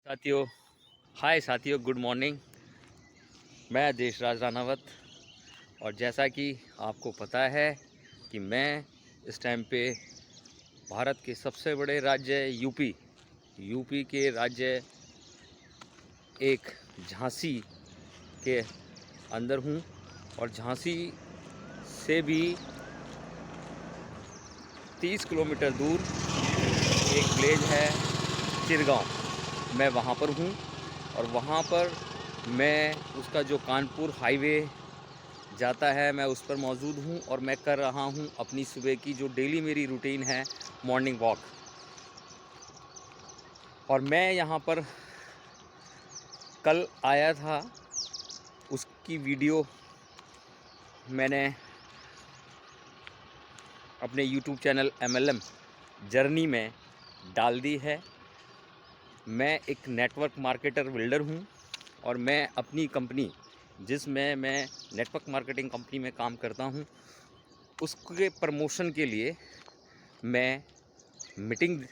साथियों, हाय साथियों, good morning. मैं देशराज रानावत। और जैसा कि आपको पता है कि मैं इस टाइम पे भारत के सबसे बड़े राज्य यूपी के राज्य एक झांसी के अंदर हूँ। और झांसी से भी 30 किलोमीटर दूर एक विलेज है चिरगांव। मैं वहाँ पर हूँ और वहाँ पर मैं उसका जो कानपुर हाईवे जाता है, मैं उस पर मौजूद हूँ। और मैं कर रहा हूँ अपनी सुबह की जो डेली मेरी रूटीन है, मॉर्निंग वॉक। और मैं यहाँ पर कल आया था, उसकी वीडियो मैंने अपने यूट्यूब चैनल MLM जर्नी में डाल दी है। मैं एक नेटवर्क मार्केटर बिल्डर हूँ और मैं अपनी कंपनी, जिसमें मैं नेटवर्क मार्केटिंग कंपनी में काम करता हूँ, उसके प्रमोशन के लिए मैं मीटिंग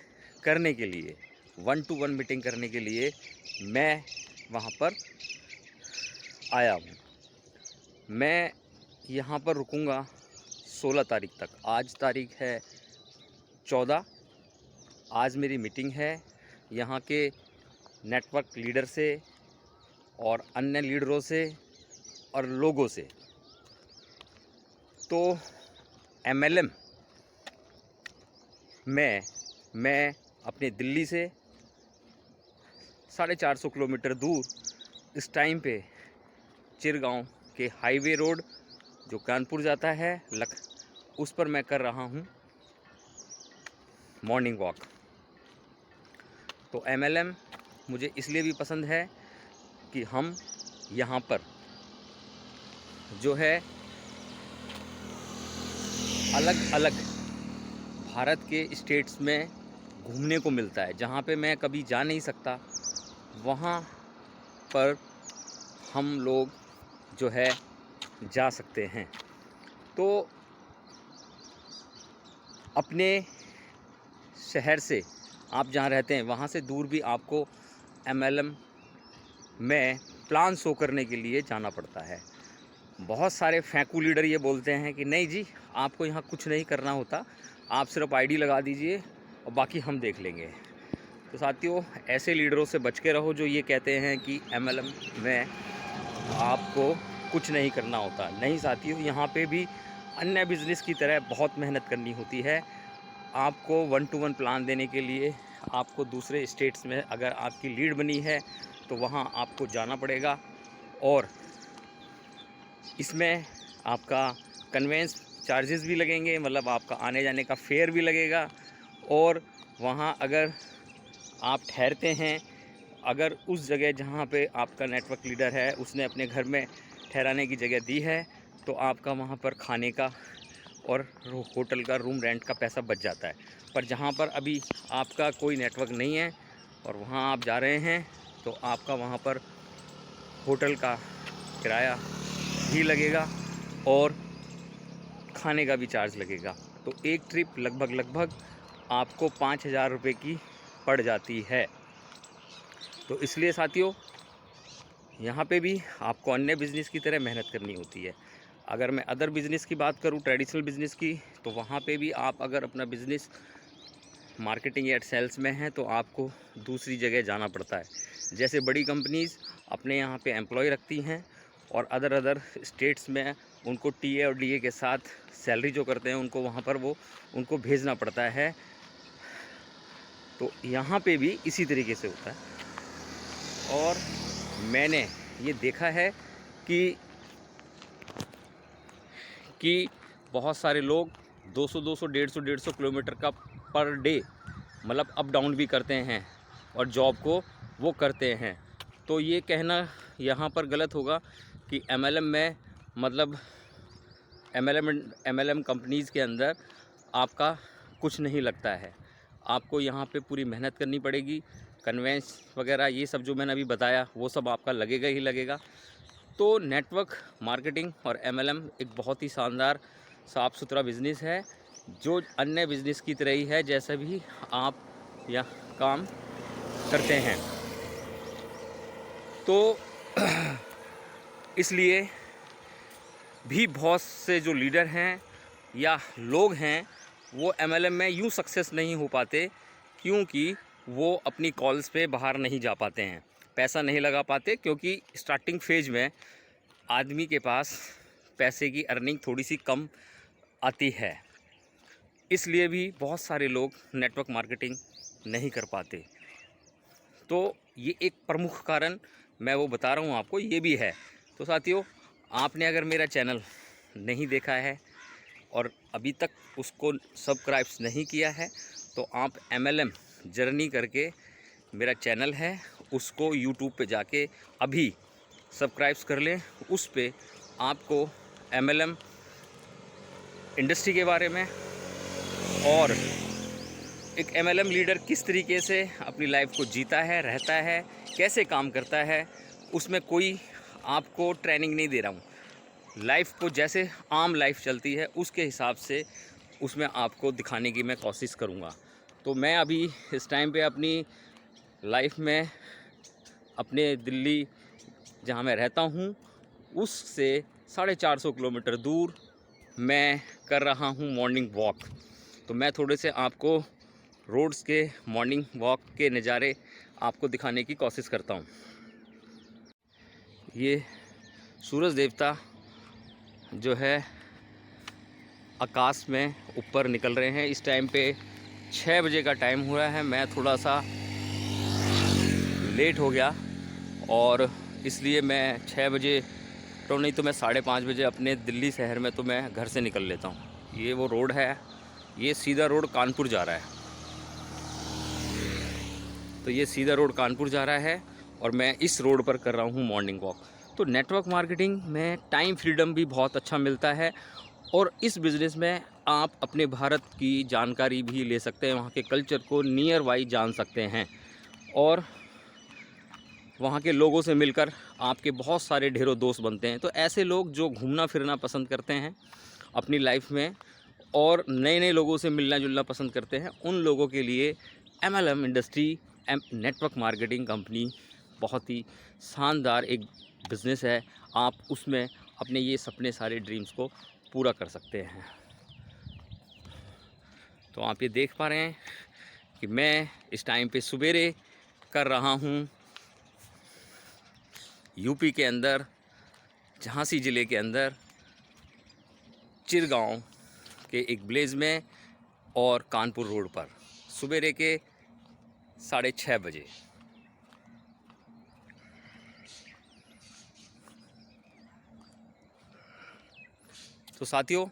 करने के लिए, 1-to-1 मीटिंग करने के लिए मैं वहाँ पर आया हूँ। मैं यहाँ पर रुकूँगा 16 तारीख तक। आज तारीख है 14। आज मेरी मीटिंग है यहाँ के नेटवर्क लीडर से और अन्य लीडरों से और लोगों से। तो MLM में मैं अपने दिल्ली से 450 किलोमीटर दूर इस टाइम पे चिरगांव के हाईवे रोड जो कानपुर जाता है उस पर मैं कर रहा हूँ मॉर्निंग वॉक। तो MLM मुझे इसलिए भी पसंद है कि हम यहाँ पर जो है अलग अलग भारत के स्टेट्स में घूमने को मिलता है। जहाँ पे मैं कभी जा नहीं सकता, वहाँ पर हम लोग जो है जा सकते हैं। तो अपने शहर से, आप जहाँ रहते हैं वहाँ से दूर भी आपको MLM में प्लान शो करने के लिए जाना पड़ता है। बहुत सारे फेंकू लीडर ये बोलते हैं कि नहीं जी, आपको यहाँ कुछ नहीं करना होता, आप सिर्फ ID लगा दीजिए और बाकी हम देख लेंगे। तो साथियों, ऐसे लीडरों से बच के रहो जो ये कहते हैं कि MLM में आपको कुछ नहीं करना होता। नहीं साथियों, यहाँ पे भी अन्य बिज़नेस की तरह बहुत मेहनत करनी होती है। आपको 1-to-1 प्लान देने के लिए आपको दूसरे स्टेट्स में अगर आपकी लीड बनी है तो वहाँ आपको जाना पड़ेगा। और इसमें आपका कन्वेंस चार्जेस भी लगेंगे, मतलब आपका आने जाने का फेयर भी लगेगा। और वहाँ अगर आप ठहरते हैं, अगर उस जगह जहाँ पे आपका नेटवर्क लीडर है उसने अपने घर में ठहराने की जगह दी है, तो आपका वहाँ पर खाने का और होटल का रूम रेंट का पैसा बच जाता है। पर जहाँ पर अभी आपका कोई नेटवर्क नहीं है और वहाँ आप जा रहे हैं, तो आपका वहाँ पर होटल का किराया भी लगेगा और खाने का भी चार्ज लगेगा। तो एक ट्रिप लगभग आपको 5,000 रुपये की पड़ जाती है। तो इसलिए साथियों, यहाँ पे भी आपको अन्य बिज़नेस की तरह मेहनत करनी होती है। अगर मैं अदर बिज़नेस की बात करूँ, ट्रेडिशनल बिज़नेस की, तो वहाँ पे भी आप अगर अपना बिज़नेस मार्केटिंग या सेल्स में है तो आपको दूसरी जगह जाना पड़ता है। जैसे बड़ी कंपनीज़ अपने यहाँ पे एम्प्लॉय रखती हैं और अदर स्टेट्स में उनको TA और DA के साथ सैलरी जो करते हैं उनको वहाँ पर उनको भेजना पड़ता है। तो यहाँ पे भी इसी तरीके से होता है। और मैंने ये देखा है कि बहुत सारे लोग 200 150 किलोमीटर का पर डे मतलब अप डाउन भी करते हैं और जॉब को वो करते हैं। तो ये कहना यहाँ पर गलत होगा कि MLM में मतलब MLM कंपनीज़ के अंदर आपका कुछ नहीं लगता है। आपको यहाँ पे पूरी मेहनत करनी पड़ेगी। कन्वेंस वगैरह ये सब जो मैंने अभी बताया वो सब आपका लगेगा ही लगेगा। तो नेटवर्क मार्केटिंग और MLM एक बहुत ही शानदार साफ़ सुथरा बिज़नेस है, जो अन्य बिज़नेस की तरह ही है जैसा भी आप यह काम करते हैं। तो इसलिए भी बहुत से जो लीडर हैं या लोग हैं वो MLM में यूँ सक्सेस नहीं हो पाते, क्योंकि वो अपनी कॉल्स पे बाहर नहीं जा पाते हैं, पैसा नहीं लगा पाते, क्योंकि स्टार्टिंग फेज में आदमी के पास पैसे की अर्निंग थोड़ी सी कम आती है। इसलिए भी बहुत सारे लोग नेटवर्क मार्केटिंग नहीं कर पाते। तो ये एक प्रमुख कारण मैं वो बता रहा हूँ आपको, ये भी है। तो साथियों, आपने अगर मेरा चैनल नहीं देखा है और अभी तक उसको सब्सक्राइब नहीं किया है, तो आप MLM जर्नी करके मेरा चैनल है उसको यूट्यूब पे जाके अभी सब्सक्राइब कर लें। उस पे आपको MLM इंडस्ट्री के बारे में और एक MLM लीडर किस तरीके से अपनी लाइफ को जीता है, रहता है, कैसे काम करता है, उसमें कोई आपको ट्रेनिंग नहीं दे रहा हूँ। लाइफ को जैसे आम लाइफ चलती है उसके हिसाब से उसमें आपको दिखाने की मैं कोशिश करूँगा। तो मैं अभी इस टाइम पे अपनी लाइफ में अपने दिल्ली जहाँ मैं रहता हूँ उससे 450 किलोमीटर दूर मैं कर रहा हूँ मॉर्निंग वॉक। तो मैं थोड़े से आपको रोड्स के मॉर्निंग वॉक के नज़ारे आपको दिखाने की कोशिश करता हूँ। ये सूरज देवता जो है आकाश में ऊपर निकल रहे हैं। इस टाइम पे 6 बजे का टाइम हुआ है। मैं थोड़ा सा लेट हो गया और इसलिए मैं 6 बजे तो नहीं तो मैं 5:30 बजे अपने दिल्ली शहर में तो मैं घर से निकल लेता हूँ। ये वो रोड है, ये सीधा रोड कानपुर जा रहा है। तो ये सीधा रोड कानपुर जा रहा है और मैं इस रोड पर कर रहा हूँ मॉर्निंग वॉक। तो नेटवर्क मार्केटिंग में टाइम फ्रीडम भी बहुत अच्छा मिलता है और इस बिज़नेस में आप अपने भारत की जानकारी भी ले सकते हैं, वहाँ के कल्चर को नियर बाई जान सकते हैं और वहाँ के लोगों से मिलकर आपके बहुत सारे ढेरों दोस्त बनते हैं। तो ऐसे लोग जो घूमना फिरना पसंद करते हैं अपनी लाइफ में और नए नए लोगों से मिलना जुलना पसंद करते हैं, उन लोगों के लिए MLM industry network marketing company बहुत ही शानदार एक बिज़नेस है। आप उसमें अपने ये सपने सारे ड्रीम्स को पूरा कर सकते हैं। तो आप ये देख पा रहे हैं कि मैं इस टाइम पे सवेरे कर रहा हूँ यूपी के अंदर, झांसी ज़िले के अंदर चिरगांव के एक विलेज में और कानपुर रोड पर सवेरे के 6:30 बजे। तो साथियों,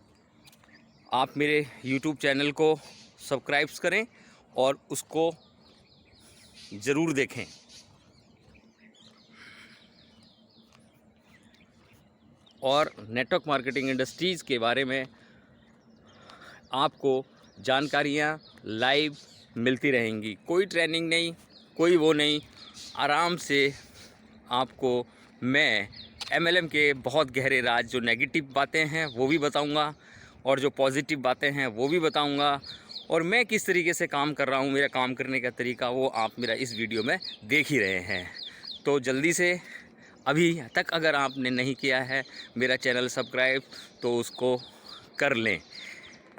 आप मेरे YouTube चैनल को सब्सक्राइब करें और उसको ज़रूर देखें। और नेटवर्क मार्केटिंग इंडस्ट्रीज़ के बारे में आपको जानकारियाँ लाइव मिलती रहेंगी। कोई ट्रेनिंग नहीं, कोई वो नहीं, आराम से आपको मैं MLM के बहुत गहरे राज, जो नेगेटिव बातें हैं वो भी बताऊंगा और जो पॉजिटिव बातें हैं वो भी बताऊंगा और मैं किस तरीके से काम कर रहा हूँ, मेरा काम करने का तरीका वो आप मेरा इस वीडियो में देख ही रहे हैं। तो जल्दी से अभी तक अगर आपने नहीं किया है मेरा चैनल सब्सक्राइब तो उसको कर लें।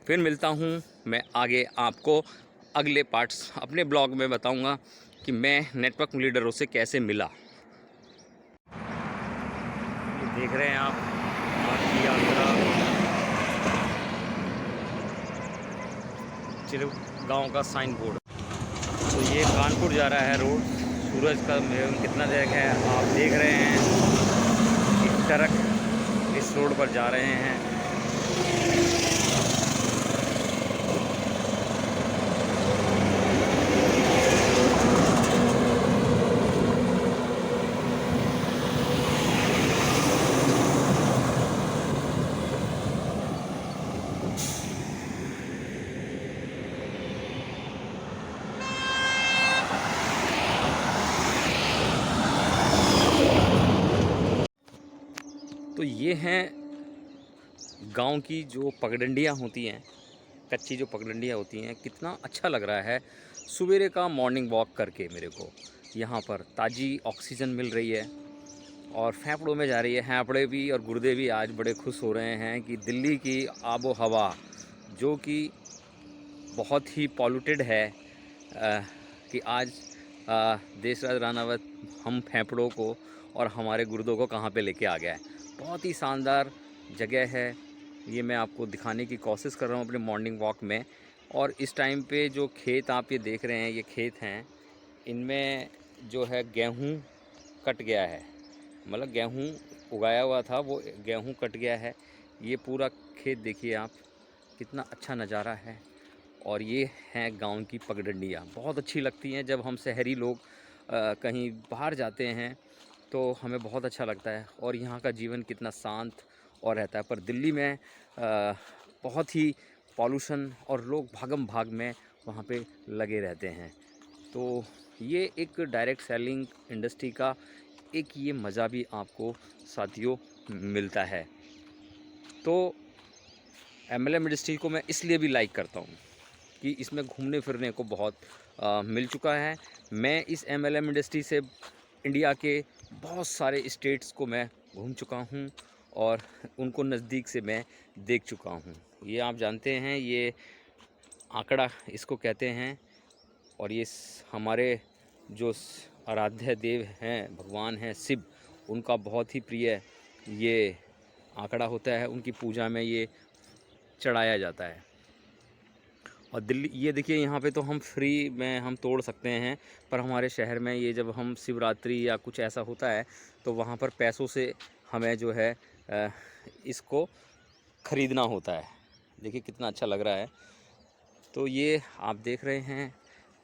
फिर मिलता हूँ मैं आगे आपको अगले पार्ट्स अपने ब्लॉग में बताऊँगा कि मैं नेटवर्क लीडरों से कैसे मिला। देख रहे हैं आप आपकी यात्रा चिरगांव का साइन बोर्ड। तो ये कानपुर जा रहा है रोड। सूरज का कितना देर है आप देख रहे हैं कि ट्रक इस रोड पर जा रहे हैं। तो ये हैं गांव की जो पगडंडियाँ होती हैं, कच्ची जो पगडंडियाँ होती हैं। कितना अच्छा लग रहा है सवेरे का मॉर्निंग वॉक करके। मेरे को यहाँ पर ताज़ी ऑक्सीजन मिल रही है और फेफड़ों में जा रही है। फेफड़े भी और गुर्दे भी आज बड़े खुश हो रहे हैं कि दिल्ली की आबो हवा जो कि बहुत ही पॉल्यूटेड है, कि आज देशराज राणावत हम फेफड़ों को और हमारे गुर्दों को कहाँ पे लेके आ गया है। बहुत ही शानदार जगह है ये, मैं आपको दिखाने की कोशिश कर रहा हूँ अपने मॉर्निंग वॉक में। और इस टाइम पे जो खेत आप ये देख रहे हैं, ये खेत हैं, इनमें जो है गेहूँ कट गया है, मतलब गेहूँ उगाया हुआ था वो गेहूँ कट गया है। ये पूरा खेत देखिए आप, कितना अच्छा नज़ारा है। और ये हैं गांव की पगडंडियाँ, बहुत अच्छी लगती हैं जब हम शहरी लोग कहीं बाहर जाते हैं तो हमें बहुत अच्छा लगता है। और यहाँ का जीवन कितना शांत और रहता है। पर दिल्ली में बहुत ही पॉल्यूशन और लोग भागम भाग में वहाँ पे लगे रहते हैं। तो ये एक डायरेक्ट सेलिंग इंडस्ट्री का एक ये मज़ा भी आपको साथियों मिलता है। तो MLM इंडस्ट्री को मैं इसलिए भी लाइक करता हूँ कि इसमें घूमने फिरने को बहुत मिल चुका है। मैं इस MLM इंडस्ट्री से इंडिया के बहुत सारे स्टेट्स को मैं घूम चुका हूँ और उनको नज़दीक से मैं देख चुका हूँ। ये आप जानते हैं, ये आंकड़ा इसको कहते हैं। और ये हमारे जो आराध्य देव हैं, भगवान हैं शिव, उनका बहुत ही प्रिय ये आंकड़ा होता है। उनकी पूजा में ये चढ़ाया जाता है। और दिल्ली, ये देखिए यहाँ पे तो हम फ्री में हम तोड़ सकते हैं, पर हमारे शहर में ये जब हम शिवरात्रि या कुछ ऐसा होता है तो वहाँ पर पैसों से हमें जो है इसको ख़रीदना होता है। देखिए कितना अच्छा लग रहा है। तो ये आप देख रहे हैं,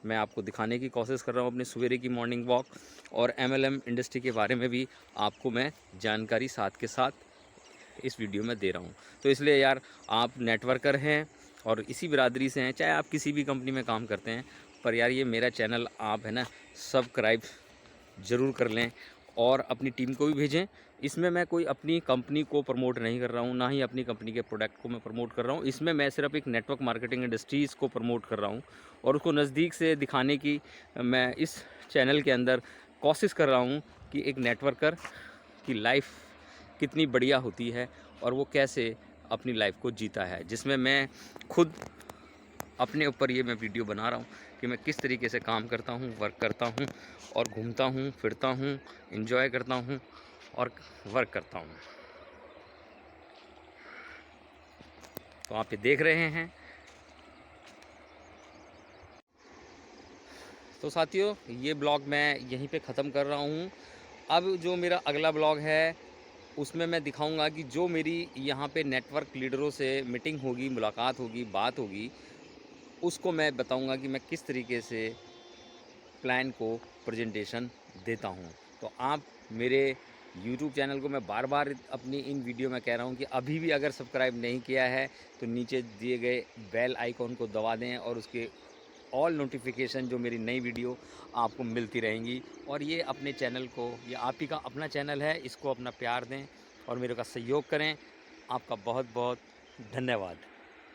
मैं आपको दिखाने की कोशिश कर रहा हूँ अपनी सवेरे की मॉर्निंग वॉक। और MLM इंडस्ट्री के बारे में भी आपको मैं जानकारी साथ के साथ इस वीडियो में दे रहा हूँ। तो इसलिए यार, आप नेटवर्कर हैं और इसी बिरादरी से हैं, चाहे आप किसी भी कंपनी में काम करते हैं, पर यार ये मेरा चैनल आप है ना सब्सक्राइब ज़रूर कर लें और अपनी टीम को भी भेजें। इसमें मैं कोई अपनी कंपनी को प्रमोट नहीं कर रहा हूँ, ना ही अपनी कंपनी के प्रोडक्ट को मैं प्रमोट कर रहा हूँ। इसमें मैं सिर्फ एक नेटवर्क मार्केटिंग इंडस्ट्रीज़ को प्रमोट कर रहा हूँ और उसको नज़दीक से दिखाने की मैं इस चैनल के अंदर कोशिश कर रहा हूँ कि एक नेटवर्कर की लाइफ कितनी बढ़िया होती है और वो कैसे अपनी लाइफ को जीता है, जिसमें मैं खुद अपने ऊपर ये मैं वीडियो बना रहा हूँ कि मैं किस तरीके से काम करता हूँ, वर्क करता हूँ और घूमता हूँ, फिरता हूँ, एंजॉय करता हूँ और वर्क करता हूँ। तो आप ये देख रहे हैं। तो साथियों, ये ब्लॉग मैं यहीं पे ख़त्म कर रहा हूँ। अब जो मेरा अगला ब्लॉग है उसमें मैं दिखाऊंगा कि जो मेरी यहाँ पे नेटवर्क लीडरों से मीटिंग होगी, मुलाकात होगी, बात होगी, उसको मैं बताऊंगा कि मैं किस तरीके से प्लान को प्रेजेंटेशन देता हूँ। तो आप मेरे YouTube चैनल को मैं बार बार अपनी इन वीडियो में कह रहा हूँ कि अभी भी अगर सब्सक्राइब नहीं किया है तो नीचे दिए गए बेल आइकॉन को दबा दें और उसके ऑल नोटिफिकेशन जो मेरी नई वीडियो आपको मिलती रहेंगी। और ये अपने चैनल को, ये आप ही का अपना चैनल है, इसको अपना प्यार दें और मेरे का सहयोग करें। आपका बहुत बहुत धन्यवाद।